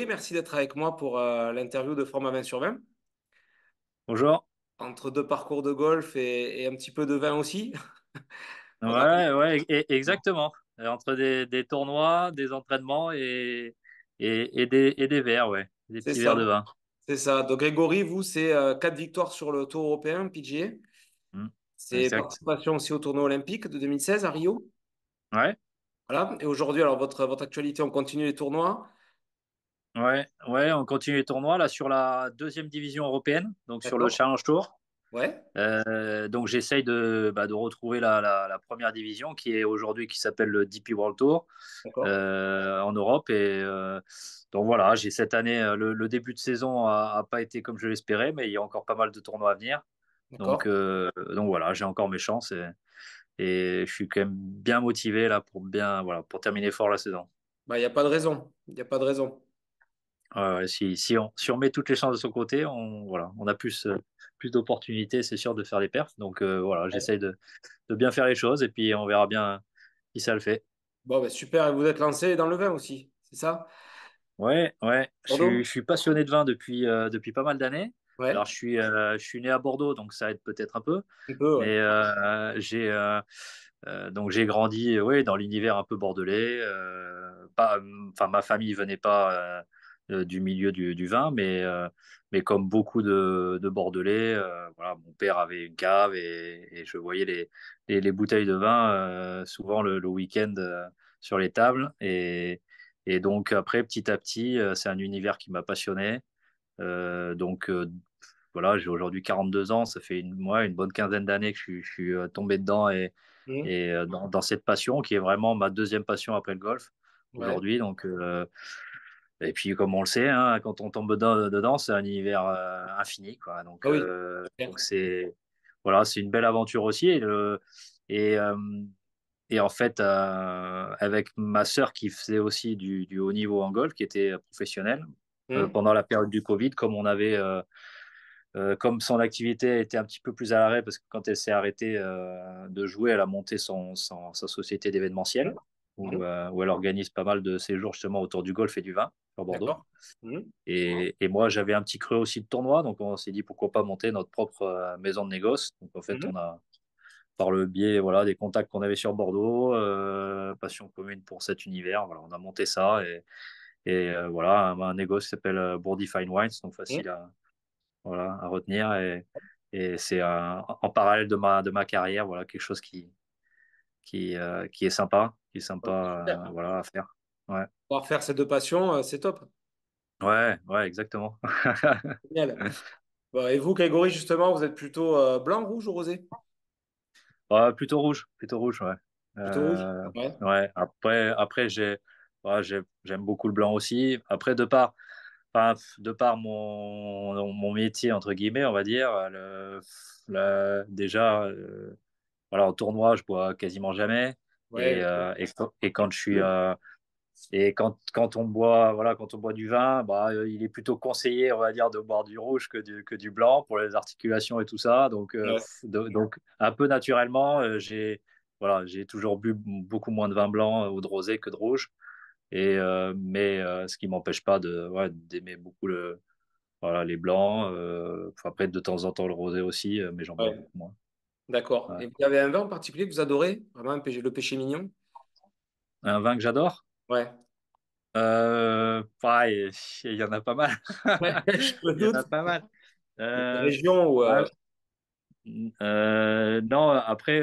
Grégory, merci d'être avec moi pour l'interview de Format 20 sur 20. Bonjour. Entre deux parcours de golf et un petit peu de vin aussi. On a... Ouais, ouais, exactement. Entre des tournois, des entraînements et des verres, ouais, des C'est petits verres de ça, vin. c'est ça. Donc Grégory, vous, c'est 4 victoires sur le Tour européen, PGA. Hmm, C'est exact. participation aussi au tournoi olympique de 2016 à Rio. Ouais, Voilà. Et aujourd'hui, alors votre actualité, on continue les tournois. ouais, ouais. On continue les tournois là sur la deuxième division européenne, donc sur le D'accord? Challenge Tour. Ouais, Donc j'essaye de retrouver la première division qui est aujourd'hui qui s'appelle le DP World Tour d'accord, en Europe donc voilà, j'ai cette année le début de saison a pas été comme je l'espérais, mais il y a encore pas mal de tournois à venir. d'accord. Donc voilà, j'ai encore mes chances et je suis quand même bien motivé là pour bien voilà pour terminer fort la saison. Bah, il n'y a pas de raison. Il n'y a pas de raison. Ouais, si on met toutes les chances de son côté, on a plus d'opportunités, c'est sûr, de faire les perfs. Donc voilà, Ouais. j'essaye de bien faire les choses et puis on verra bien si ça le fait. Bon, bah, super. Et vous êtes lancé dans le vin aussi, c'est ça? Ouais, ouais, je Bordeaux? suis passionné de vin depuis pas mal d'années. Ouais, Alors je suis né à Bordeaux, donc ça aide peut-être un peu, un peu, ouais. mais donc j'ai grandi ouais, dans l'univers un peu bordelais. Pas, enfin, ma famille venait pas du milieu du vin, mais comme beaucoup de Bordelais, voilà, mon père avait une cave et je voyais les bouteilles de vin souvent le week-end sur les tables. Et donc après, petit à petit, c'est un univers qui m'a passionné. Donc voilà, j'ai aujourd'hui 42 ans, ça fait une bonne quinzaine d'années que je suis tombé dedans Mhm. et dans cette passion qui est vraiment ma deuxième passion après le golf Ouais. aujourd'hui. Donc, et puis comme on le sait, hein, quand on tombe dedans, c'est un univers infini, quoi. Ah oui. Donc c'est voilà, c'est une belle aventure aussi. Et, euh, et en fait, avec ma sœur qui faisait aussi du haut niveau en golf, qui était professionnelle, Mhm. pendant la période du Covid, comme son activité était un petit peu plus à l'arrêt, parce que quand elle s'est arrêtée de jouer, elle a monté sa société d'événementiel, Mhm. où elle organise pas mal de séjours justement autour du golf et du vin sur Bordeaux. D'accord. Mhm. Et moi, j'avais un petit creux aussi de tournoi, donc on s'est dit pourquoi pas monter notre propre maison de négoce. Donc en fait, Mhm. on a, par le biais voilà, des contacts qu'on avait sur Bordeaux, passion commune pour cet univers, voilà, on a monté ça et voilà, un négoce qui s'appelle Bourdi Fine Wines, donc Mhm. facile voilà, à retenir. Et c'est en parallèle de ma carrière, voilà, quelque chose qui est Ouais, c'est super. sympa voilà, à faire. Ouais, Pouvoir faire ces deux passions, c'est top. ouais, ouais, exactement. Génial. Bon, et vous, Grégory, justement, vous êtes plutôt blanc, rouge ou rosé? Ouais, plutôt rouge, ouais. Plutôt rouge. Ouais. Ouais. Après ouais, j'aime beaucoup le blanc aussi. Après, enfin, de par mon métier entre guillemets, on va dire, déjà, voilà, en tournoi, je bois quasiment jamais. Ouais, Et quand je suis et quand on boit, voilà, quand on boit du vin, bah, il est plutôt conseillé, on va dire, de boire du rouge que du blanc pour les articulations et tout ça. ouais, Donc un peu naturellement, voilà, j'ai toujours bu beaucoup moins de vin blanc ou de rosé que de rouge. Mais ce qui m'empêche pas ouais, d'aimer beaucoup voilà, les blancs. Enfin, après, de temps en temps, le rosé aussi, mais j'en bois ouais. beaucoup moins. D'accord. Ouais. Et vous avez un vin en particulier que vous adorez? Vraiment le péché mignon? Un vin que j'adore. Ouais. Pareil, il y en a pas mal. Ouais, je me Il y en a doute. pas mal. Une Euh, région où. ouais, non, après,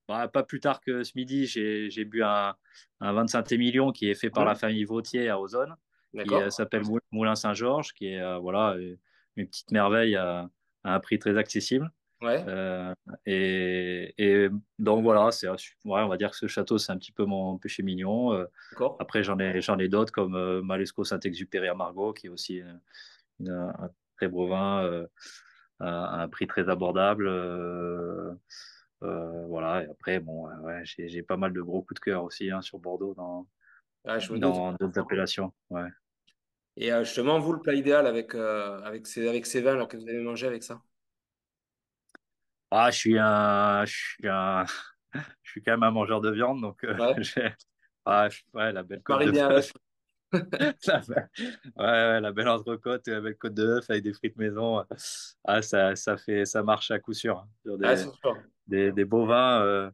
bah, pas plus tard que ce midi, j'ai bu un 25 millions qui est fait par la Mhm. famille Vautier à Ozone, qui D'accord. s'appelle Moulin Saint-Georges, qui est voilà, une petite merveille à un prix très accessible. Ouais. Euh, et donc voilà, ouais, on va dire que ce château, c'est un petit peu mon péché mignon. D'accord. Après, j'en ai d'autres comme Malesco Saint-Exupéry à Margaux, qui est aussi un très beau vin à un prix très abordable. Voilà, et après, bon, ouais, j'ai pas mal de gros coups de cœur aussi hein, sur Bordeaux Ouais, je me doute. dans d'autres appellations. Ouais. Et justement, vous, le plat idéal avec ces vins là, que vous avez mangé avec ça? Ah, je suis quand même un mangeur de viande, donc Ouais. ouais, la belle côte Marie de bien bœuf. avec. La belle entrecôte, la belle côte de bœuf avec des frites maison. Ah, ça marche à coup sûr, hein, sur Ah, c'est sûr. des bovins.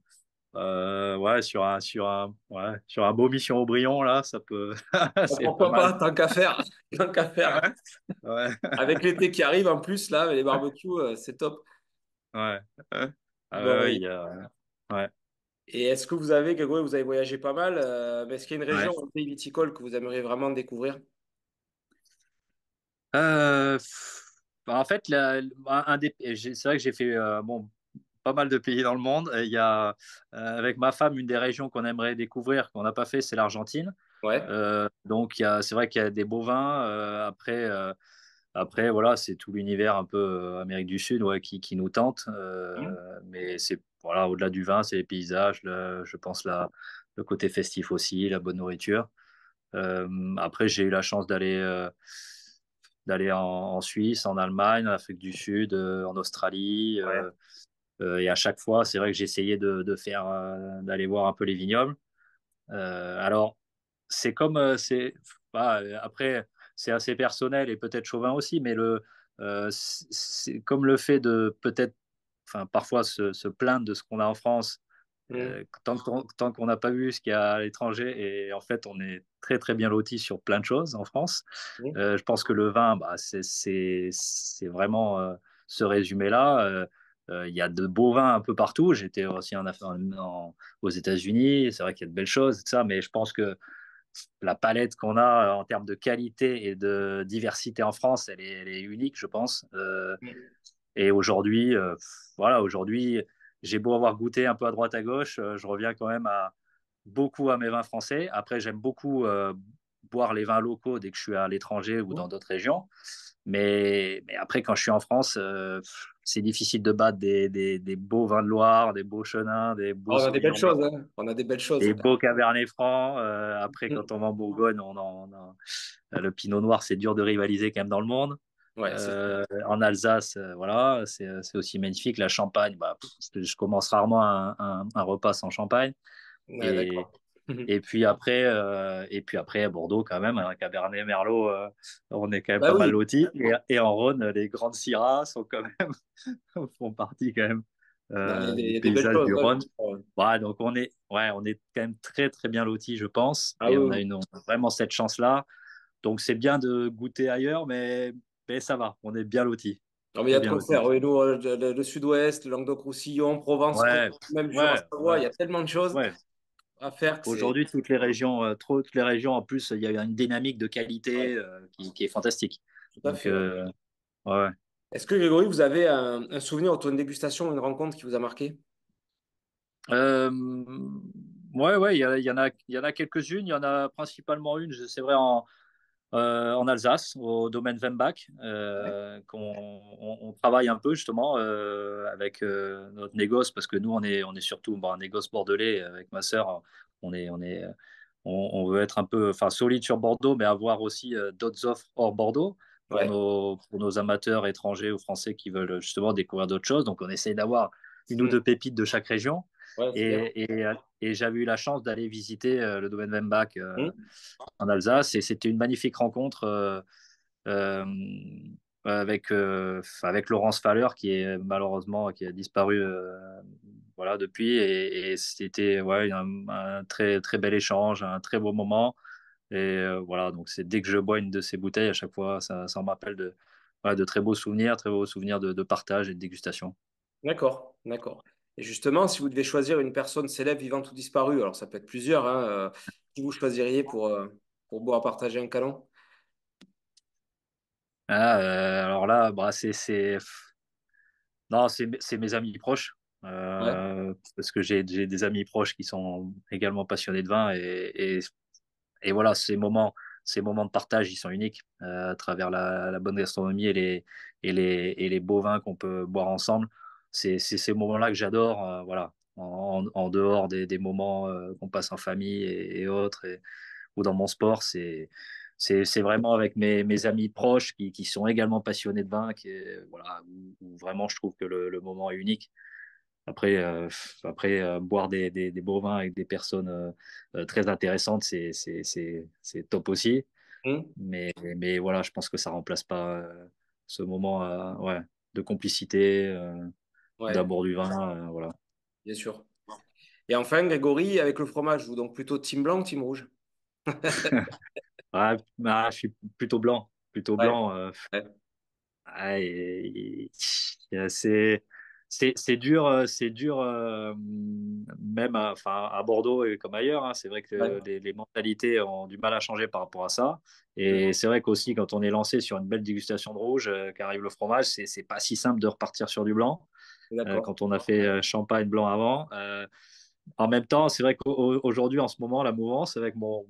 Ouais, sur un beau mission Aubryon, là, ça peut, c'est pas Pourquoi mal. pas, tant qu'à faire. Tant qu'à faire. Ouais, Avec l'été qui arrive en plus, là, les barbecues, c'est top. ouais. Ah Bon, ouais, il y a, ouais, et est-ce que vous avez, Grégory, vous avez voyagé pas mal, mais est-ce qu'il y a une ouais. région, un pays viticole que vous aimeriez vraiment découvrir? Bah, en fait, c'est vrai que j'ai fait bon, pas mal de pays dans le monde. Et il y a, avec ma femme, une des régions qu'on aimerait découvrir, qu'on n'a pas fait, c'est l'Argentine. Ouais. Donc, c'est vrai qu'il y a des bovins. Après, voilà, c'est tout l'univers un peu Amérique du Sud, ouais, qui nous tente. Mais c'est, voilà, au-delà du vin, c'est les paysages, je pense le côté festif aussi, la bonne nourriture. Après, j'ai eu la chance d'aller en Suisse, en Allemagne, en Afrique du Sud, en Australie. Ouais. Et à chaque fois, c'est vrai que j'essayais d'aller voir un peu les vignobles. Alors, c'est comme, après, c'est assez personnel et peut-être chauvin aussi, mais c'est comme le fait de peut-être, enfin, parfois se plaindre de ce qu'on a en France, Mm. tant qu'on n'a pas vu ce qu'il y a à l'étranger, et en fait, on est très très bien loti sur plein de choses en France. Mm. Je pense que le vin, bah, c'est vraiment ce résumé-là. Il y a de beaux vins un peu partout. J'étais aussi aux États-Unis. C'est vrai qu'il y a de belles choses, tout ça, mais je pense que la palette qu'on a en termes de qualité et de diversité en France, elle est unique, je pense. Mm. Et aujourd'hui, voilà, aujourd'hui, j'ai beau avoir goûté un peu à droite à gauche, je reviens quand même beaucoup à mes vins français. Après, j'aime beaucoup boire les vins locaux dès que je suis à l'étranger ou dans Mm. d'autres régions. Mais après, quand je suis en France, c'est difficile de battre des beaux vins de Loire, des beaux Chenins, des Ah, beaux on a des belles Sauvignons blancs, choses, hein. On a des belles choses. des beaux Cabernet Francs. Après, quand Mm. on va en Bourgogne, le Pinot Noir, c'est dur de rivaliser quand même dans le monde. Ouais, c'est sûr. En Alsace, voilà, c'est aussi magnifique. La Champagne, bah, je commence rarement un repas sans champagne. Ouais, Et, d'accord. et puis après, à Bordeaux, quand même, un Cabernet Merlot, on est quand même Bah pas mal oui. lotis. Et en Rhône, les grandes Syrahs sont quand même, font partie quand même Non, il y du a des belles paysage choses, du ouais. Rhône. Ouais, donc on est quand même très très bien lotis, je pense. Ah Et oui, oui. on a vraiment cette chance-là. Donc c'est bien de goûter ailleurs, mais ça va, on est bien lotis, Non, mais il y très a de bien quoi lotis. faire. Oui, nous, le Sud-Ouest, le Languedoc-Roussillon, Provence, Ouais, même ouais, Jura-Savoie, il y ouais, a tellement de choses ouais. à faire que c'est Aujourd'hui, toutes les régions, en plus, il y a une dynamique de qualité ouais, qui est fantastique. tout à Donc, fait. Ouais. ouais. Est-ce que Grégory, vous avez un souvenir autour d'une dégustation, une rencontre qui vous a marqué? Euh, ouais, il y en a quelques-unes. Il y en a principalement une, c'est vrai, en Alsace, au domaine Wembach, Ouais. on travaille un peu justement avec notre négoce, parce que nous, on est surtout un négoce bordelais avec ma sœur. On veut être un peu, enfin, solide sur Bordeaux, mais avoir aussi d'autres offres hors Bordeaux Ouais. pour nos amateurs étrangers ou français qui veulent justement découvrir d'autres choses. Donc, on essaye d'avoir une ou Hmm. deux pépites de chaque région. Ouais, c'est bien. Et j'avais eu la chance d'aller visiter le domaine Wembach Hmm. en Alsace, et c'était une magnifique rencontre euh, avec Laurence Faller, qui a disparu voilà, depuis. Et c'était, ouais, un très, très bel échange, un très beau moment. Et voilà, donc c'est dès que je bois une de ces bouteilles, à chaque fois, ça me rappelle ouais, de très beaux souvenirs de partage et de dégustation. D'accord, d'accord. Et justement, si vous devez choisir une personne célèbre, vivante ou disparue, alors ça peut être plusieurs, hein, qui vous choisiriez pour boire partager un canon? Ah, alors là, bah, non, c'est mes amis proches. Ouais. Parce que j'ai des amis proches qui sont également passionnés de vin, et voilà, ces moments de partage, ils sont uniques à travers la bonne gastronomie et les beaux vins qu'on peut boire ensemble. C'est ces moments-là que j'adore, voilà, en dehors des moments qu'on passe en famille et autres, ou dans mon sport. C'est vraiment avec mes amis proches qui sont également passionnés de vin, voilà, où vraiment je trouve que le moment est unique. Après, boire des beaux vins avec des personnes très intéressantes, c'est top aussi. Hum. Mais voilà, je pense que ça remplace pas ce moment ouais, de complicité, Ouais, d'amour du vin. Voilà. bien sûr. Et enfin, Grégory, avec le fromage, vous donc plutôt team blanc ou team rouge? Ouais, bah, je suis plutôt blanc. Plutôt Ouais, blanc. ouais, Ah, c'est dur, même enfin, à Bordeaux et comme ailleurs. Hein, c'est vrai que ouais. les mentalités ont du mal à changer par rapport à ça. Hum. Et c'est vrai qu'aussi, quand on est lancé sur une belle dégustation de rouge, qu'arrive le fromage, c'est pas si simple de repartir sur du blanc. D'accord, Quand on a fait champagne blanc avant. En même temps, c'est vrai qu'aujourd'hui, en ce moment, la mouvance, avec mon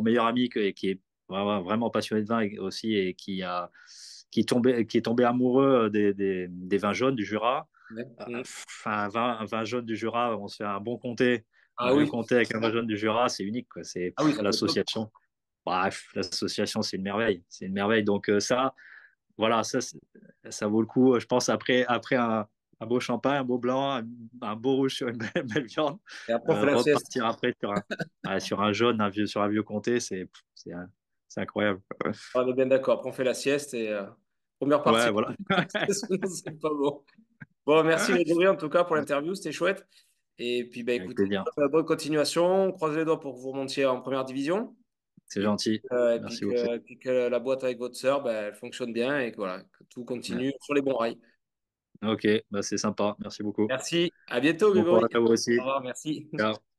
meilleur ami qui est vraiment passionné de vin aussi et qui est tombé amoureux des vins jaunes du Jura. ouais. Hum. Enfin, un vin jaune du Jura, on se fait un bon comté, un Ah vieux oui, comté avec un vin jaune du Jura, c'est unique, quoi. C'est ah oui, ça peut être top. l'association. Bref, l'association, c'est une merveille. C'est une merveille. Donc, ça, voilà, ça vaut le coup, je pense, après un beau champagne, un beau blanc, un beau rouge sur une belle viande, Et après, on fait la sieste. repartir après sur un jaune, sur un vieux comté, c'est, c'est incroyable. On est bien d'accord. Après, on fait la sieste et première partie. Ouais, voilà. Sinon, c'est pas bon. Bon, merci Grégory en tout cas pour l'interview, c'était chouette. Et puis, bah, Avec écoutez, plaisir. bonne continuation. Croisez les doigts pour que vous remontiez en première division. C'est gentil. Merci beaucoup. Et puis que la boîte avec votre sœur, bah, elle fonctionne bien et que, voilà, que tout Ouais. continue sur les bons rails. Ok, bah, c'est sympa. Merci beaucoup. Merci. À bientôt, Bon Grégory. courage à vous aussi. Au revoir, merci. Ciao.